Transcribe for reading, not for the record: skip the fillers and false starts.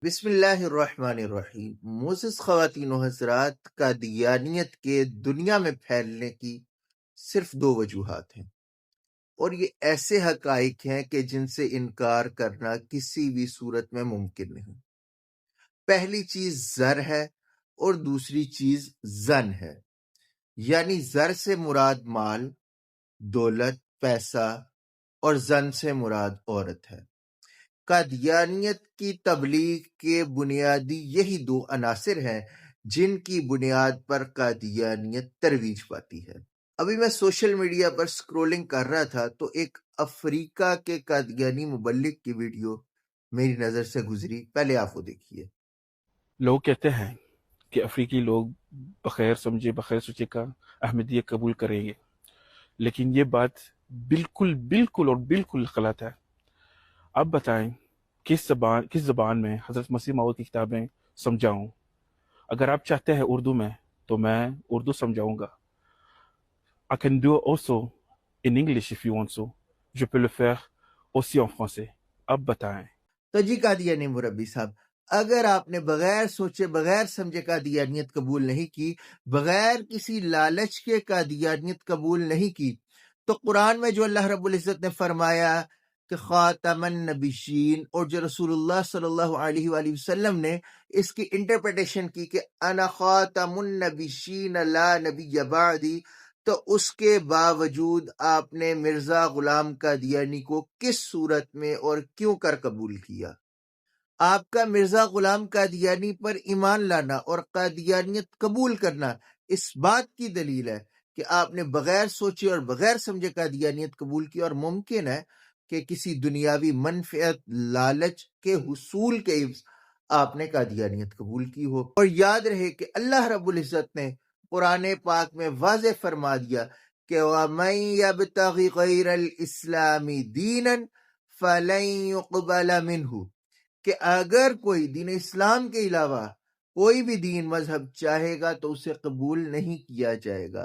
بسم اللہ الرحمن الرحیم۔ معزز خواتین و حضرات، قادیانیت کے دنیا میں پھیلنے کی صرف دو وجوہات ہیں، اور یہ ایسے حقائق ہیں کہ جن سے انکار کرنا کسی بھی صورت میں ممکن نہیں۔ پہلی چیز زر ہے اور دوسری چیز زن ہے، یعنی زر سے مراد مال، دولت، پیسہ، اور زن سے مراد عورت ہے۔ قادیانیت کی تبلیغ کے بنیادی یہی دو عناصر ہیں جن کی بنیاد پر قادیانیت ترویج پاتی ہے۔ ابھی میں سوشل میڈیا پر سکرولنگ کر رہا تھا تو ایک افریقہ کے قادیانی مبلغ کی ویڈیو میری نظر سے گزری، پہلے آپ وہ دیکھیے۔ لوگ کہتے ہیں کہ افریقی لوگ بغیر سمجھے بغیر سوچے کا احمدیت قبول کریں گے، لیکن یہ بات بالکل اور بالکل غلط ہے۔ آپ بتائیں کس زبان میں حضرت مسیح موعود کی کتابیں سمجھاؤں؟ اگر آپ چاہتے ہیں اردو میں تو میں اردو سمجھاؤں گا۔ I can do also in English if you want so. Je peux le faire aussi en français. آپ بتائیں۔ تو جی قادیانی مربی صاحب، اگر آپ نے بغیر سوچے بغیر سمجھے قادیانیت قبول نہیں کی، بغیر کسی لالچ کے قادیانیت قبول نہیں کی، تو قرآن میں جو اللہ رب العزت نے فرمایا کہ خاتم النبیین، اور جو رسول اللہ صلی اللہ علیہ وآلہ وسلم نے اس کی انٹرپریٹیشن کی کہ انا خاتم النبیین لا نبی بعدی، تو اس کے باوجود آپ نے مرزا غلام قادیانی کو کس صورت میں اور کیوں کر قبول کیا؟ آپ کا مرزا غلام قادیانی پر ایمان لانا اور قادیانیت قبول کرنا اس بات کی دلیل ہے کہ آپ نے بغیر سوچے اور بغیر سمجھے قادیانیت قبول کی، اور ممکن ہے کہ کسی دنیاوی منفعت، لالچ کے حصول کے عوض آپ نے قادیانیت قبول کی ہو۔ اور یاد رہے کہ اللہ رب العزت نے قرآن پاک میں واضح فرما دیا کہ وَمَن يَبْتَغِ غَيْرَ الْإِسْلَامِ دِينًا فَلَن يُقْبَلَ مِنْهُ، کہ اگر کوئی دین اسلام کے علاوہ کوئی بھی دین مذہب چاہے گا تو اسے قبول نہیں کیا جائے گا۔